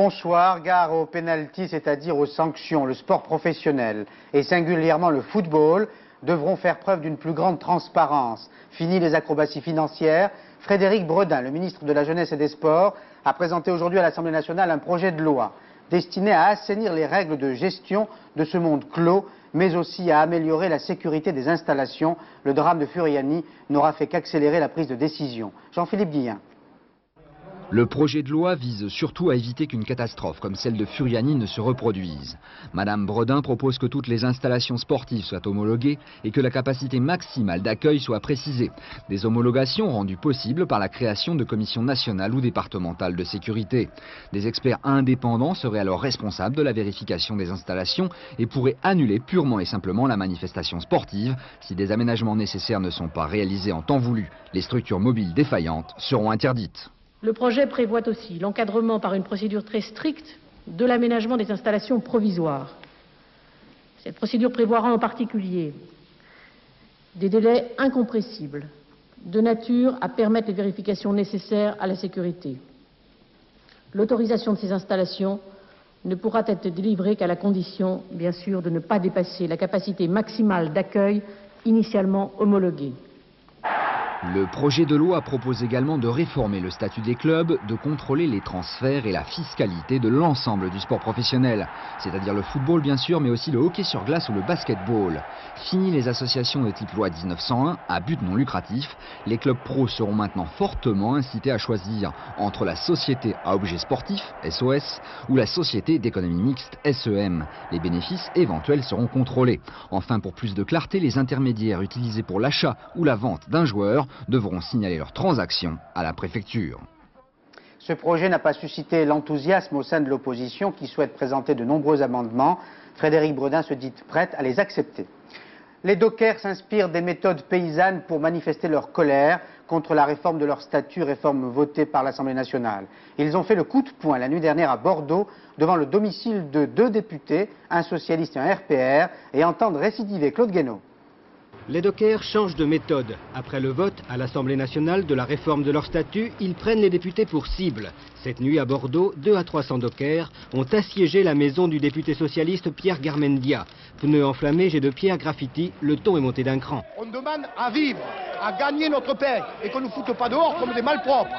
Bonsoir. Gare aux pénaltys, c'est-à-dire aux sanctions. Le sport professionnel et singulièrement le football devront faire preuve d'une plus grande transparence. Fini les acrobaties financières. Frédéric Bredin, le ministre de la Jeunesse et des Sports, a présenté aujourd'hui à l'Assemblée nationale un projet de loi destiné à assainir les règles de gestion de ce monde clos, mais aussi à améliorer la sécurité des installations. Le drame de Furiani n'aura fait qu'accélérer la prise de décision. Jean-Philippe Guillain. Le projet de loi vise surtout à éviter qu'une catastrophe comme celle de Furiani ne se reproduise. Madame Bredin propose que toutes les installations sportives soient homologuées et que la capacité maximale d'accueil soit précisée. Des homologations rendues possibles par la création de commissions nationales ou départementales de sécurité. Des experts indépendants seraient alors responsables de la vérification des installations et pourraient annuler purement et simplement la manifestation sportive si des aménagements nécessaires ne sont pas réalisés en temps voulu. Les structures mobiles défaillantes seront interdites. Le projet prévoit aussi l'encadrement par une procédure très stricte de l'aménagement des installations provisoires. Cette procédure prévoira en particulier des délais incompressibles de nature à permettre les vérifications nécessaires à la sécurité. L'autorisation de ces installations ne pourra être délivrée qu'à la condition, bien sûr, de ne pas dépasser la capacité maximale d'accueil initialement homologuée. Le projet de loi propose également de réformer le statut des clubs, de contrôler les transferts et la fiscalité de l'ensemble du sport professionnel. C'est-à-dire le football bien sûr, mais aussi le hockey sur glace ou le basketball. Fini les associations de type loi 1901 à but non lucratif. Les clubs pros seront maintenant fortement incités à choisir entre la société à objet sportif, SOS, ou la société d'économie mixte, SEM. Les bénéfices éventuels seront contrôlés. Enfin, pour plus de clarté, les intermédiaires utilisés pour l'achat ou la vente d'un joueur devront signaler leurs transactions à la préfecture. Ce projet n'a pas suscité l'enthousiasme au sein de l'opposition qui souhaite présenter de nombreux amendements. Frédéric Bredin se dit prête à les accepter. Les dockers s'inspirent des méthodes paysannes pour manifester leur colère contre la réforme de leur statut, réforme votée par l'Assemblée nationale. Ils ont fait le coup de poing la nuit dernière à Bordeaux devant le domicile de 2 députés, un socialiste et un RPR, et entendent récidiver Claude Guénaud. Les dockers changent de méthode. Après le vote à l'Assemblée nationale de la réforme de leur statut, ils prennent les députés pour cible. Cette nuit à Bordeaux, 200 à 300 dockers ont assiégé la maison du député socialiste Pierre Garmendia. Pneus enflammés, jets de pierre, graffiti, le ton est monté d'un cran. On demande à vivre, à gagner notre pain et qu'on ne nous foute pas dehors comme des malpropres.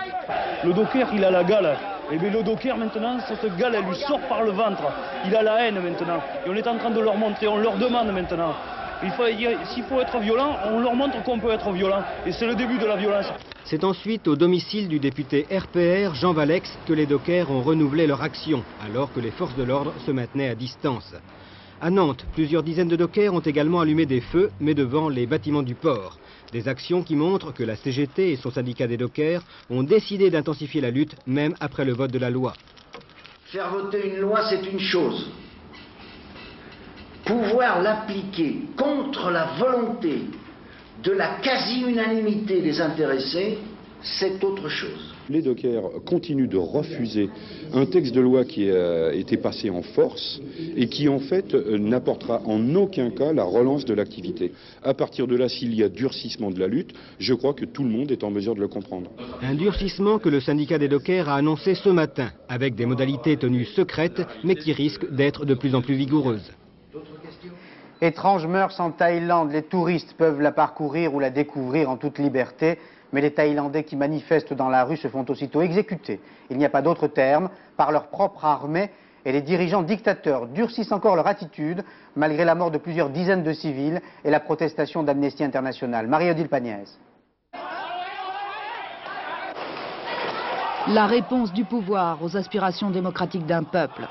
Le docker, il a la gale. Et bien le docker maintenant, cette gale, elle lui sort par le ventre. Il a la haine maintenant. Et on est en train de leur montrer, on leur demande maintenant. S'il faut être violent, on leur montre qu'on peut être violent. Et c'est le début de la violence. C'est ensuite au domicile du député RPR, Jean Valex, que les dockers ont renouvelé leur action, alors que les forces de l'ordre se maintenaient à distance. À Nantes, plusieurs dizaines de dockers ont également allumé des feux, mais devant les bâtiments du port. Des actions qui montrent que la CGT et son syndicat des dockers ont décidé d'intensifier la lutte, même après le vote de la loi. Faire voter une loi, c'est une chose. Pouvoir l'appliquer contre la volonté de la quasi-unanimité des intéressés, c'est autre chose. Les dockers continuent de refuser un texte de loi qui a été passé en force et qui en fait n'apportera en aucun cas la relance de l'activité. À partir de là, s'il y a durcissement de la lutte, je crois que tout le monde est en mesure de le comprendre. Un durcissement que le syndicat des dockers a annoncé ce matin, avec des modalités tenues secrètes, mais qui risquent d'être de plus en plus vigoureuses. Étrange mœurs en Thaïlande, les touristes peuvent la parcourir ou la découvrir en toute liberté, mais les Thaïlandais qui manifestent dans la rue se font aussitôt exécuter. Il n'y a pas d'autre terme, par leur propre armée, et les dirigeants dictateurs durcissent encore leur attitude, malgré la mort de plusieurs dizaines de civils et la protestation d'Amnesty International. Marie-Odile Pagnès. La réponse du pouvoir aux aspirations démocratiques d'un peuple.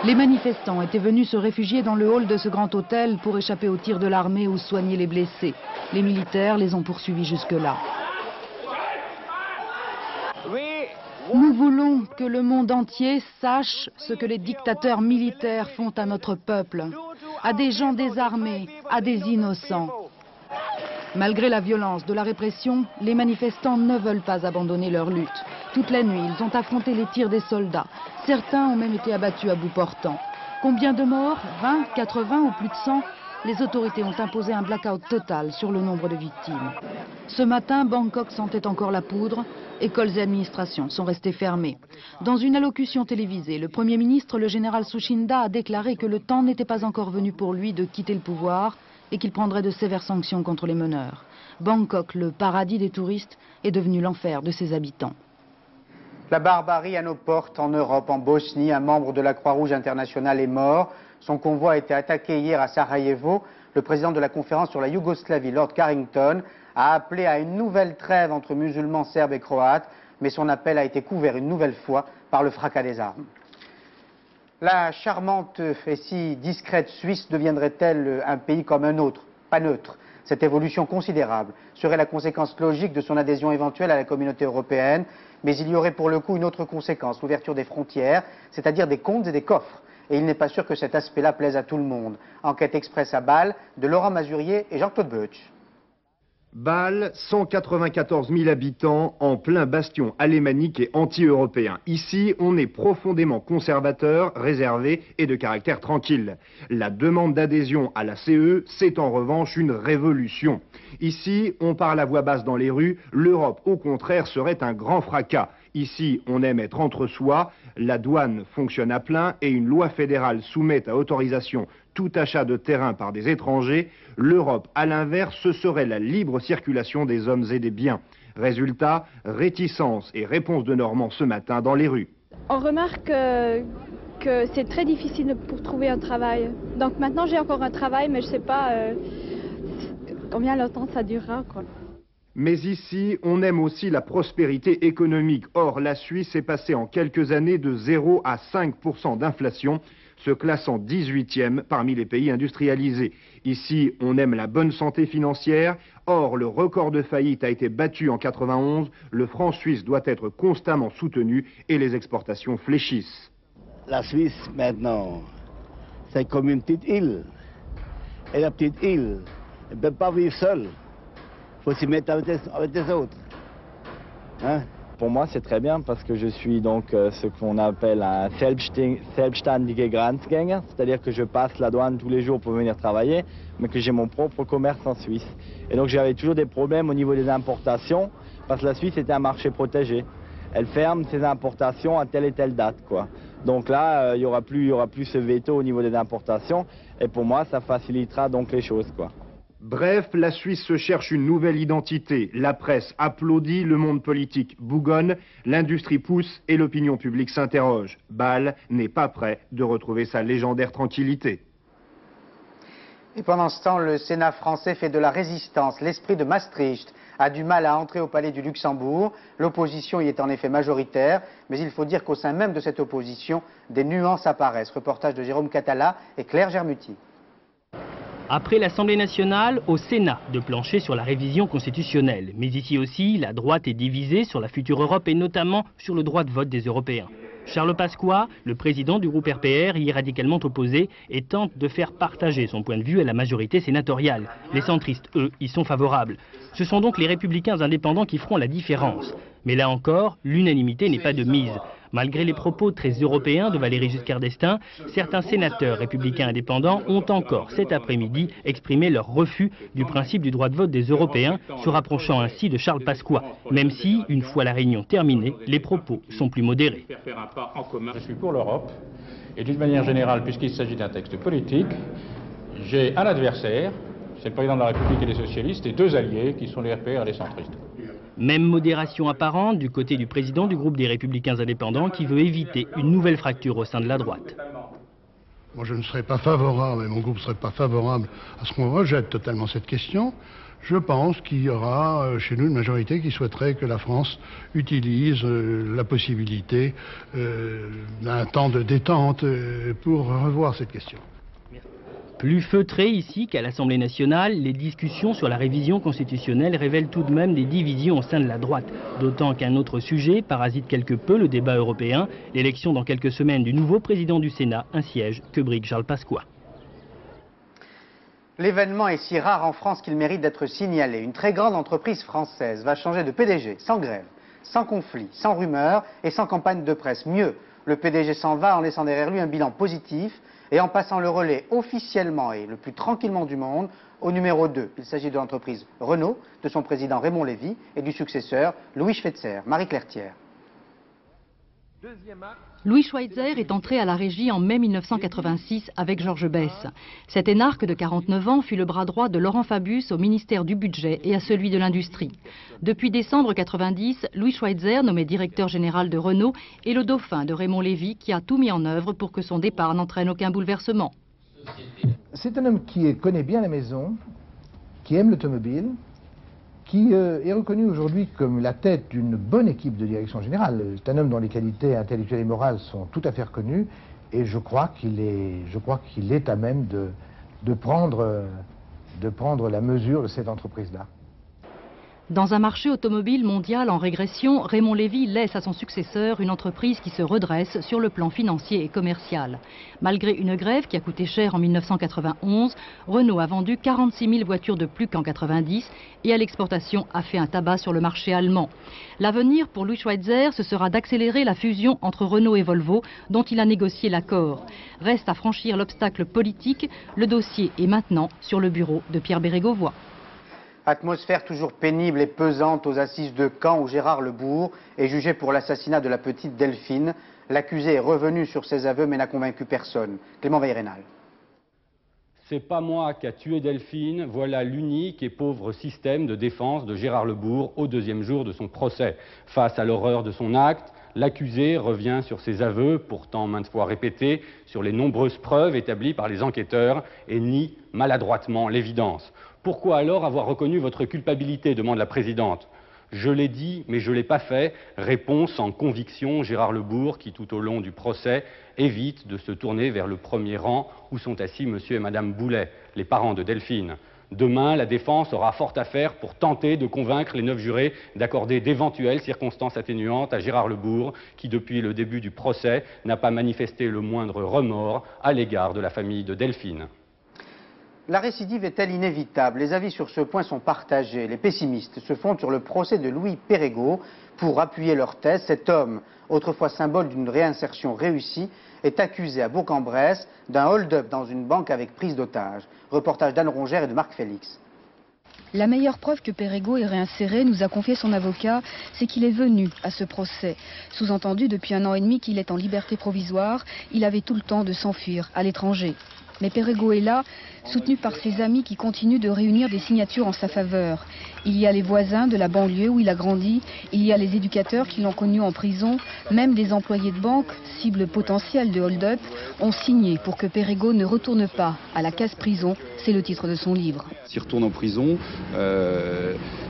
Les manifestants étaient venus se réfugier dans le hall de ce grand hôtel pour échapper aux tirs de l'armée ou soigner les blessés. Les militaires les ont poursuivis jusque-là. Nous voulons que le monde entier sache ce que les dictateurs militaires font à notre peuple, à des gens désarmés, à des innocents. Malgré la violence de la répression, les manifestants ne veulent pas abandonner leur lutte. Toute la nuit, ils ont affronté les tirs des soldats. Certains ont même été abattus à bout portant. Combien de morts? 20, 80 ou plus de 100? les autorités ont imposé un blackout total sur le nombre de victimes. Ce matin, Bangkok sentait encore la poudre. Écoles et administrations sont restées fermées. Dans une allocution télévisée, le Premier ministre, le général Suchinda, a déclaré que le temps n'était pas encore venu pour lui de quitter le pouvoir et qu'il prendrait de sévères sanctions contre les meneurs. Bangkok, le paradis des touristes, est devenu l'enfer de ses habitants. La barbarie à nos portes en Europe, en Bosnie, un membre de la Croix-Rouge internationale est mort. Son convoi a été attaqué hier à Sarajevo. Le président de la conférence sur la Yougoslavie, Lord Carrington, a appelé à une nouvelle trêve entre musulmans, serbes et croates, mais son appel a été couvert une nouvelle fois par le fracas des armes. La charmante et si discrète Suisse deviendrait-elle un pays comme un autre, pas neutre? Cette évolution considérable serait la conséquence logique de son adhésion éventuelle à la communauté européenne, mais il y aurait pour le coup une autre conséquence, l'ouverture des frontières, c'est-à-dire des comptes et des coffres. Et il n'est pas sûr que cet aspect-là plaise à tout le monde. Enquête express à Bâle de Laurent Mazurier et Jean-Claude Beutsch. Bâle, 194 000 habitants, en plein bastion alémanique et anti-européen. Ici, on est profondément conservateur, réservé et de caractère tranquille. La demande d'adhésion à la CE, c'est en revanche une révolution. Ici, on parle à voix basse dans les rues, l'Europe, au contraire, serait un grand fracas. Ici, on aime être entre soi, la douane fonctionne à plein et une loi fédérale soumet à autorisation tout achat de terrain par des étrangers. L'Europe, à l'inverse, ce serait la libre circulation des hommes et des biens. Résultat, réticence et réponse de Normands ce matin dans les rues. On remarque que c'est très difficile pour trouver un travail. Donc maintenant j'ai encore un travail, mais je ne sais pas combien longtemps ça durera, quoi. Mais ici, on aime aussi la prospérité économique. Or, la Suisse est passée en quelques années de 0 à 5% d'inflation, se classant 18e parmi les pays industrialisés. Ici, on aime la bonne santé financière. Or, le record de faillite a été battu en 91. Le franc suisse doit être constamment soutenu et les exportations fléchissent. La Suisse, maintenant, c'est comme une petite île. Et la petite île ne peut pas vivre seule. Il faut s'y mettre avec les autres. Hein? Pour moi, c'est très bien parce que je suis donc ce qu'on appelle un selbstständige Grenzgänger, c'est-à-dire que je passe la douane tous les jours pour venir travailler, mais que j'ai mon propre commerce en Suisse. Et donc j'avais toujours des problèmes au niveau des importations, parce que la Suisse était un marché protégé. Elle ferme ses importations à telle et telle date, quoi. Donc là, il y aura plus ce veto au niveau des importations, et pour moi, ça facilitera donc les choses, quoi. Bref, la Suisse se cherche une nouvelle identité. La presse applaudit, le monde politique bougonne, l'industrie pousse et l'opinion publique s'interroge. Bâle n'est pas prêt de retrouver sa légendaire tranquillité. Et pendant ce temps, le Sénat français fait de la résistance. L'esprit de Maastricht a du mal à entrer au palais du Luxembourg. L'opposition y est en effet majoritaire, mais il faut dire qu'au sein même de cette opposition, des nuances apparaissent. Reportage de Jérôme Catala et Claire Germuti. Après l'Assemblée nationale, au Sénat, de plancher sur la révision constitutionnelle. Mais ici aussi, la droite est divisée sur la future Europe et notamment sur le droit de vote des Européens. Charles Pasqua, le président du groupe RPR, y est radicalement opposé et tente de faire partager son point de vue à la majorité sénatoriale. Les centristes, eux, y sont favorables. Ce sont donc les républicains indépendants qui feront la différence. Mais là encore, l'unanimité n'est pas de mise. Malgré les propos très européens de Valéry Giscard d'Estaing, certains sénateurs républicains indépendants ont encore cet après-midi exprimé leur refus du principe du droit de vote des Européens, se rapprochant ainsi de Charles Pasqua, même si, une fois la réunion terminée, les propos sont plus modérés. Je suis pour l'Europe, et d'une manière générale, puisqu'il s'agit d'un texte politique, j'ai un adversaire, c'est le président de la République et les socialistes, et deux alliés qui sont les RPR et les centristes. Même modération apparente du côté du président du groupe des Républicains indépendants qui veut éviter une nouvelle fracture au sein de la droite. Moi je ne serais pas favorable, et mon groupe ne serait pas favorable à ce qu'on rejette totalement cette question. Je pense qu'il y aura chez nous une majorité qui souhaiterait que la France utilise la possibilité d'un temps de détente pour revoir cette question. Plus feutré ici qu'à l'Assemblée nationale, les discussions sur la révision constitutionnelle révèlent tout de même des divisions au sein de la droite. D'autant qu'un autre sujet parasite quelque peu le débat européen, l'élection dans quelques semaines du nouveau président du Sénat, un siège que brigue Charles Pasqua. L'événement est si rare en France qu'il mérite d'être signalé. Une très grande entreprise française va changer de PDG, sans grève, sans conflit, sans rumeur et sans campagne de presse. Mieux, Le PDG s'en va en laissant derrière lui un bilan positif et en passant le relais officiellement et le plus tranquillement du monde au numéro 2. Il s'agit de l'entreprise Renault, de son président Raymond Lévy et du successeur Louis Schweitzer. Marie-Claire Thiers. Louis Schweitzer est entré à la régie en mai 1986 avec Georges Besse. Cet énarque de 49 ans fut le bras droit de Laurent Fabius au ministère du Budget et à celui de l'Industrie. Depuis décembre 90, Louis Schweitzer, nommé directeur général de Renault, est le dauphin de Raymond Lévy qui a tout mis en œuvre pour que son départ n'entraîne aucun bouleversement. C'est un homme qui connaît bien la maison, qui aime l'automobile, qui est reconnu aujourd'hui comme la tête d'une bonne équipe de direction générale. C'est un homme dont les qualités intellectuelles et morales sont tout à fait reconnues, et je crois qu'il est à même de prendre la mesure de cette entreprise-là. Dans un marché automobile mondial en régression, Raymond Lévy laisse à son successeur une entreprise qui se redresse sur le plan financier et commercial. Malgré une grève qui a coûté cher en 1991, Renault a vendu 46 000 voitures de plus qu'en 90 et à l'exportation a fait un tabac sur le marché allemand. L'avenir pour Louis Schweitzer, ce sera d'accélérer la fusion entre Renault et Volvo dont il a négocié l'accord. Reste à franchir l'obstacle politique, le dossier est maintenant sur le bureau de Pierre Bérégovoy. Atmosphère toujours pénible et pesante aux assises de Caen où Gérard Lebourg est jugé pour l'assassinat de la petite Delphine. L'accusé est revenu sur ses aveux mais n'a convaincu personne. Clément Veil-Rénal. C'est pas moi qui a tué Delphine, voilà l'unique et pauvre système de défense de Gérard Lebourg au deuxième jour de son procès. Face à l'horreur de son acte, l'accusé revient sur ses aveux, pourtant maintes fois répétés, sur les nombreuses preuves établies par les enquêteurs et nie maladroitement l'évidence. Pourquoi alors avoir reconnu votre culpabilité, demande la présidente. Je l'ai dit, mais je ne l'ai pas fait. Répond sans conviction Gérard Lebourg, qui tout au long du procès évite de se tourner vers le premier rang où sont assis monsieur et madame Boulet, les parents de Delphine. Demain, la défense aura fort à faire pour tenter de convaincre les 9 jurés d'accorder d'éventuelles circonstances atténuantes à Gérard Lebourg, qui depuis le début du procès n'a pas manifesté le moindre remords à l'égard de la famille de Delphine. La récidive est-elle inévitable? Les avis sur ce point sont partagés. Les pessimistes se fondent sur le procès de Louis Perregaux pour appuyer leur thèse. Cet homme, autrefois symbole d'une réinsertion réussie, est accusé à Bourg-en-Bresse d'un hold-up dans une banque avec prise d'otage. Reportage d'Anne Rongère et de Marc Félix. La meilleure preuve que Perregaux est réinséré, nous a confié son avocat, c'est qu'il est venu à ce procès. Sous-entendu, depuis 1 an et demi qu'il est en liberté provisoire, il avait tout le temps de s'enfuir à l'étranger. Mais Perregaux est là, soutenu par ses amis qui continuent de réunir des signatures en sa faveur. Il y a les voisins de la banlieue où il a grandi, il y a les éducateurs qui l'ont connu en prison, même des employés de banque, cible potentielle de hold-up, ont signé pour que Perregaux ne retourne pas à la case prison, c'est le titre de son livre. S'il retourne en prison,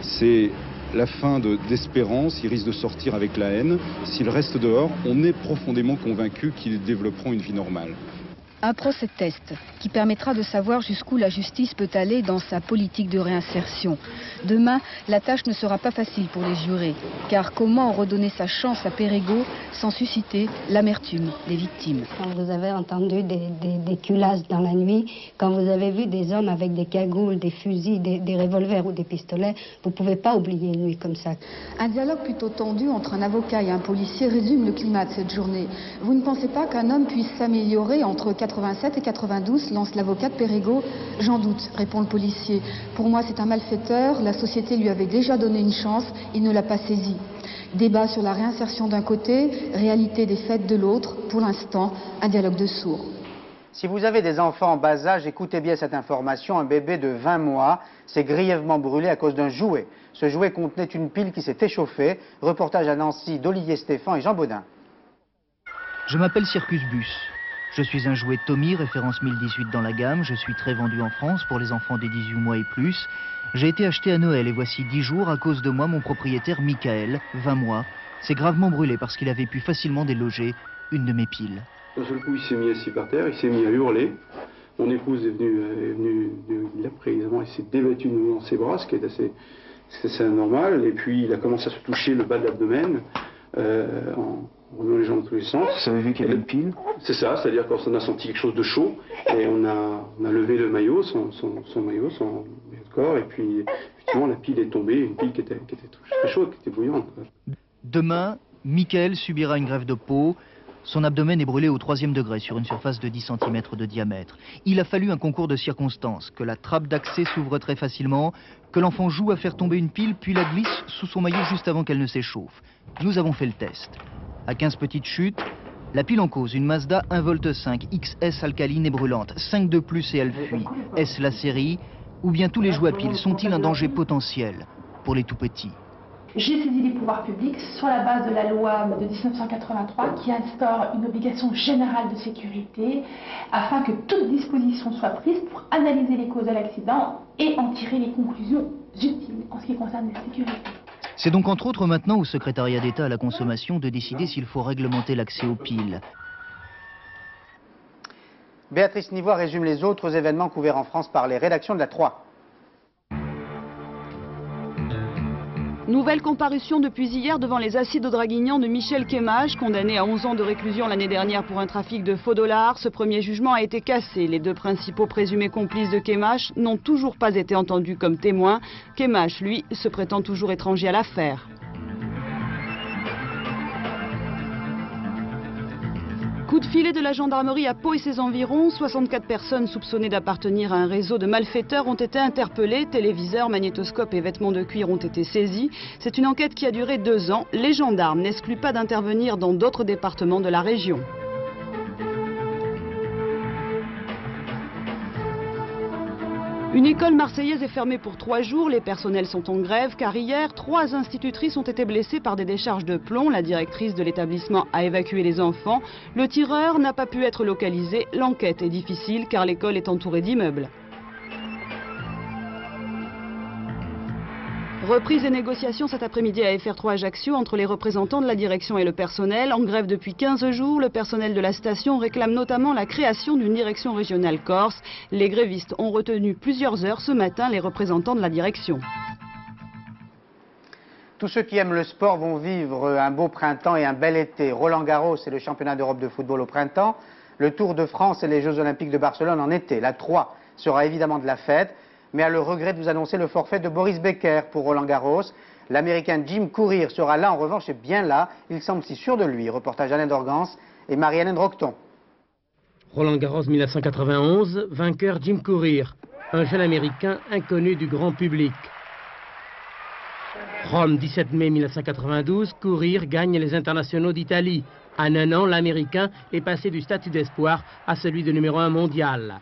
c'est la fin d'espérance, il risque de sortir avec la haine. S'il reste dehors, on est profondément convaincu qu'ils développeront une vie normale. Un procès-test qui permettra de savoir jusqu'où la justice peut aller dans sa politique de réinsertion. Demain, la tâche ne sera pas facile pour les jurés, car comment redonner sa chance à Perregaux sans susciter l'amertume des victimes? Quand vous avez entendu des culasses dans la nuit, quand vous avez vu des hommes avec des cagoules, des fusils, des revolvers ou des pistolets, vous ne pouvez pas oublier une nuit comme ça. Un dialogue plutôt tendu entre un avocat et un policier résume le climat de cette journée. Vous ne pensez pas qu'un homme puisse s'améliorer entre 87 et 92, lance l'avocat de Perregaux. J'en doute, répond le policier. Pour moi, c'est un malfaiteur. La société lui avait déjà donné une chance. Il ne l'a pas saisie. Débat sur la réinsertion d'un côté, réalité des faits de l'autre. Pour l'instant, un dialogue de sourds. Si vous avez des enfants en bas âge, écoutez bien cette information. Un bébé de 20 mois s'est grièvement brûlé à cause d'un jouet. Ce jouet contenait une pile qui s'est échauffée. Reportage à Nancy d'Olivier Stéphan et Jean Baudin. Je m'appelle Circus Bus. Je suis un jouet Tommy, référence 1018 dans la gamme. Je suis très vendu en France pour les enfants des 18 mois et plus. J'ai été acheté à Noël et voici 10 jours, à cause de moi, mon propriétaire Michael, 20 mois, s'est gravement brûlé parce qu'il avait pu facilement déloger une de mes piles. D'un seul coup, il s'est mis assis par terre, il s'est mis à hurler. Mon épouse est venue il a pris, évidemment, il s'est débattu dans ses bras, ce qui est assez anormal. Et puis, il a commencé à se toucher le bas de l'abdomen en remuant les jambes dans tous les sens. Vous avez vu qu'il y avait une pile? C'est ça, c'est-à-dire qu'on a senti quelque chose de chaud et on a levé le maillot, son maillot, son maillot de corps, et puis effectivement la pile est tombée, une pile qui était très chaude, qui était bouillante. Demain, Michael subira une greffe de peau. Son abdomen est brûlé au 3e degré sur une surface de 10 cm de diamètre. Il a fallu un concours de circonstances, que la trappe d'accès s'ouvre très facilement, que l'enfant joue à faire tomber une pile puis la glisse sous son maillot juste avant qu'elle ne s'échauffe. Nous avons fait le test. À 15 petites chutes, la pile en cause, une Mazda 1V5 XS alcaline et brûlante, 5 de plus et elle fuit. Est-ce la série? Ou bien tous les jouets à piles sont-ils un danger potentiel pour les tout-petits? J'ai saisi les pouvoirs publics sur la base de la loi de 1983 qui instaure une obligation générale de sécurité afin que toute disposition soit prise pour analyser les causes de l'accident et en tirer les conclusions utiles en ce qui concerne la sécurité. C'est donc entre autres maintenant au secrétariat d'État à la consommation de décider s'il faut réglementer l'accès aux piles. Béatrice Nivois résume les autres événements couverts en France par les rédactions de la 3. Nouvelle comparution depuis hier devant les assises de Draguignan de Michel Quémage, condamné à 11 ans de réclusion l'année dernière pour un trafic de faux dollars. Ce premier jugement a été cassé. Les deux principaux présumés complices de Quémage n'ont toujours pas été entendus comme témoins. Quémage, lui, se prétend toujours étranger à l'affaire. Coup de filet de la gendarmerie à Pau et ses environs, 64 personnes soupçonnées d'appartenir à un réseau de malfaiteurs ont été interpellées. Téléviseurs, magnétoscopes et vêtements de cuir ont été saisis. C'est une enquête qui a duré 2 ans. Les gendarmes n'excluent pas d'intervenir dans d'autres départements de la région. Une école marseillaise est fermée pour 3 jours. Les personnels sont en grève car hier, 3 institutrices ont été blessées par des décharges de plomb. La directrice de l'établissement a évacué les enfants. Le tireur n'a pas pu être localisé. L'enquête est difficile car l'école est entourée d'immeubles. Reprise des négociations cet après-midi à FR3 Ajaccio entre les représentants de la direction et le personnel. En grève depuis 15 jours, le personnel de la station réclame notamment la création d'une direction régionale Corse. Les grévistes ont retenu plusieurs heures ce matin les représentants de la direction. Tous ceux qui aiment le sport vont vivre un beau printemps et un bel été. Roland Garros et le championnat d'Europe de football au printemps, le Tour de France et les Jeux Olympiques de Barcelone en été. La 3 sera évidemment de la fête. Mais à le regret de vous annoncer le forfait de Boris Becker pour Roland Garros. L'Américain Jim Courier sera là en revanche et bien là. Il semble si sûr de lui. Reportage Alain Dorgans et Marie-Hélène Roqueton. Roland Garros 1991, vainqueur Jim Courier, un jeune Américain inconnu du grand public. Rome 17 mai 1992, Courier gagne les internationaux d'Italie. En un an, l'Américain est passé du statut d'espoir à celui de numéro 1 mondial.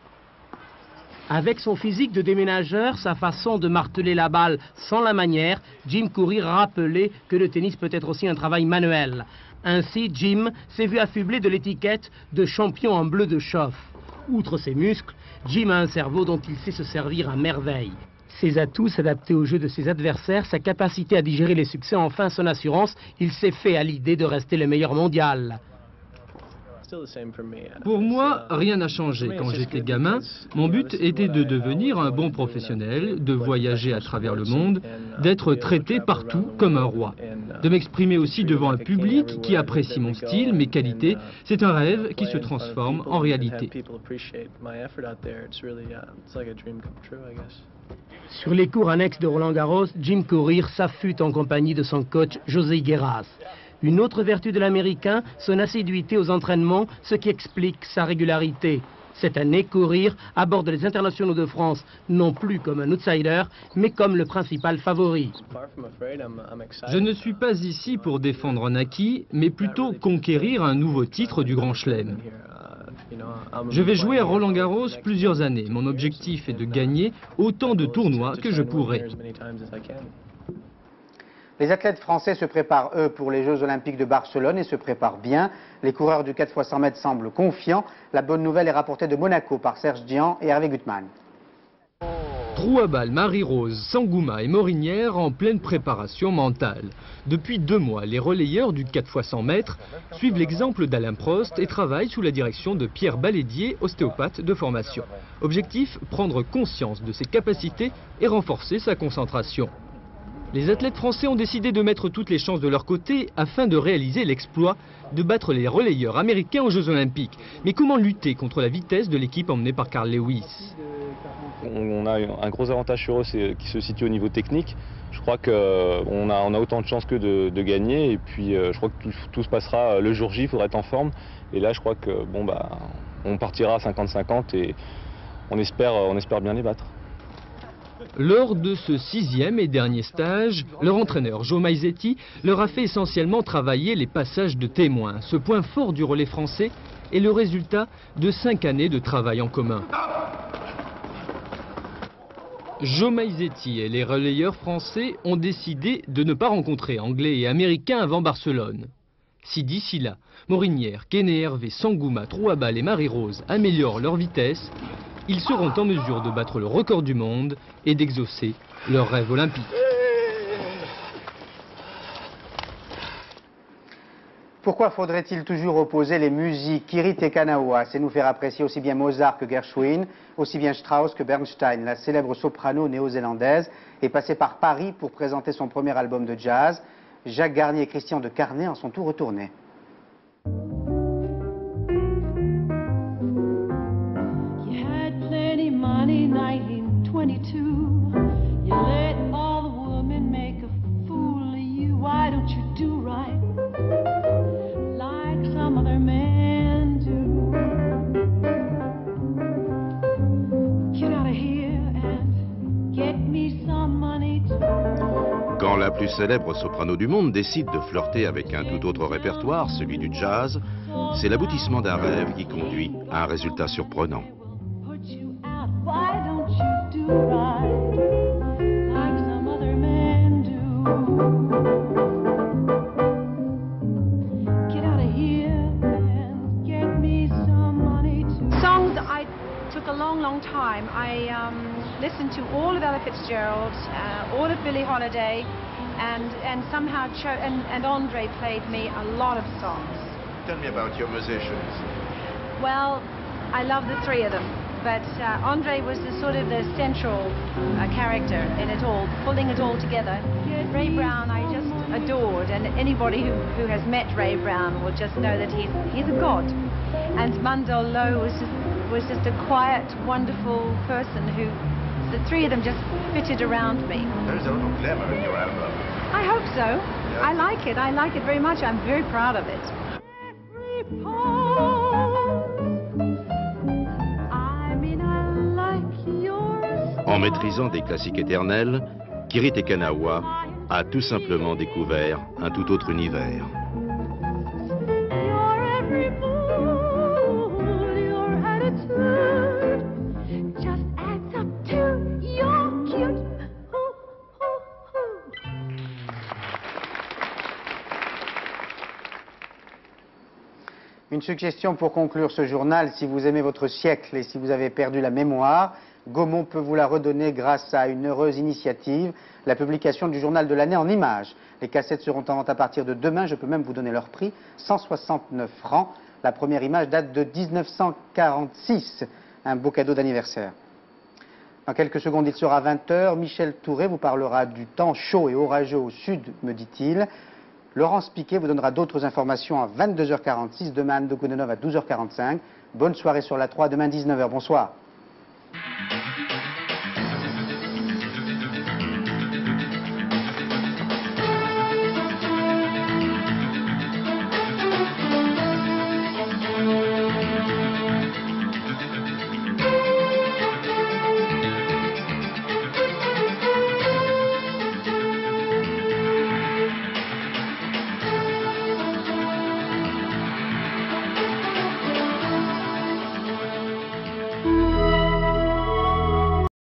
Avec son physique de déménageur, sa façon de marteler la balle sans la manière, Jim Courier a rappelé que le tennis peut être aussi un travail manuel. Ainsi, Jim s'est vu affublé de l'étiquette de champion en bleu de chauffe. Outre ses muscles, Jim a un cerveau dont il sait se servir à merveille. Ses atouts, s'adapter au jeu de ses adversaires, sa capacité à digérer les succès, enfin son assurance, il s'est fait à l'idée de rester le meilleur mondial. Pour moi, rien n'a changé. Quand j'étais gamin, mon but était de devenir un bon professionnel, de voyager à travers le monde, d'être traité partout comme un roi, de m'exprimer aussi devant un public qui apprécie mon style, mes qualités. C'est un rêve qui se transforme en réalité. Sur les cours annexes de Roland Garros, Jim Courier s'affûte en compagnie de son coach José Guerras. Une autre vertu de l'Américain, son assiduité aux entraînements, ce qui explique sa régularité. Cette année, Courier aborde les internationaux de France non plus comme un outsider, mais comme le principal favori. Je ne suis pas ici pour défendre un acquis, mais plutôt conquérir un nouveau titre du Grand Chelem. Je vais jouer à Roland Garros plusieurs années. Mon objectif est de gagner autant de tournois que je pourrai. Les athlètes français se préparent, eux, pour les Jeux Olympiques de Barcelone et se préparent bien. Les coureurs du 4 x 100 mètres semblent confiants. La bonne nouvelle est rapportée de Monaco par Serge Dian et Hervé Gutmann. Trouabal, Marie-Rose, Sangouma et Morinière en pleine préparation mentale. Depuis 2 mois, les relayeurs du 4 x 100 mètres suivent l'exemple d'Alain Prost et travaillent sous la direction de Pierre Balédier, ostéopathe de formation. Objectif, prendre conscience de ses capacités et renforcer sa concentration. Les athlètes français ont décidé de mettre toutes les chances de leur côté afin de réaliser l'exploit de battre les relayeurs américains aux Jeux Olympiques. Mais comment lutter contre la vitesse de l'équipe emmenée par Carl Lewis ? On a un gros avantage sur eux, c'est qui se situe au niveau technique. Je crois qu'on a autant de chances que de gagner. Et puis je crois que tout se passera le jour J, il faudra être en forme. Et là, je crois que on partira à 50-50 et on espère bien les battre. Lors de ce 6e et dernier stage, leur entraîneur Joe Maisetti leur a fait essentiellement travailler les passages de témoins. Ce point fort du relais français est le résultat de 5 années de travail en commun. Joe Maisetti et les relayeurs français ont décidé de ne pas rencontrer Anglais et Américains avant Barcelone. Si d'ici là, Morinière, Kene Hervé, Sangouma, Trouabal et Marie-Rose améliorent leur vitesse, ils seront en mesure de battre le record du monde et d'exaucer leur rêve olympique. Pourquoi faudrait-il toujours opposer les musiques? Kirit et Kanawa, c'est nous faire apprécier aussi bien Mozart que Gershwin, aussi bien Strauss que Bernstein. La célèbre soprano néo-zélandaise est passée par Paris pour présenter son premier album de jazz. Jacques Garnier et Christian de Carnet en sont tout retournés. Money 1922, you let all the women make a fool of you. Why don't you do right like some other men do? Get out of here and get me some money too. Quand la plus célèbre soprano du monde décide de flirter avec un tout autre répertoire, celui du jazz, c'est l'aboutissement d'un rêve qui conduit à un résultat surprenant. Why don't you do right like some other men do? Get out of here and get me some money too. Songs I took a long time. I listened to all of Ella Fitzgerald, all of Billie Holiday, and somehow and Andre played me a lot of songs. Tell me about your musicians. Well, I love the three of them. But Andre was the sort of the central character in it all, pulling it all together. Ray Brown I just adored, and anybody who has met Ray Brown will just know that he's a god. And Mundell Lowe was just a quiet, wonderful person who, the three of them just fitted around me. There's a little glamour in your album. I hope so. Yeah. I like it very much. I'm very proud of it. En maîtrisant des classiques éternels, Kirit et Kanawa a tout simplement découvert un tout autre univers. Une suggestion pour conclure ce journal: si vous aimez votre siècle et si vous avez perdu la mémoire, Gaumont peut vous la redonner grâce à une heureuse initiative, la publication du journal de l'année en images. Les cassettes seront en vente à partir de demain, je peux même vous donner leur prix, 169 francs. La première image date de 1946, un beau cadeau d'anniversaire. Dans quelques secondes, il sera 20h, Michel Touré vous parlera du temps chaud et orageux au sud, me dit-il. Laurence Piquet vous donnera d'autres informations à 22h46, demain Anne de Gounenov à 12h45. Bonne soirée sur la 3, demain 19h, bonsoir.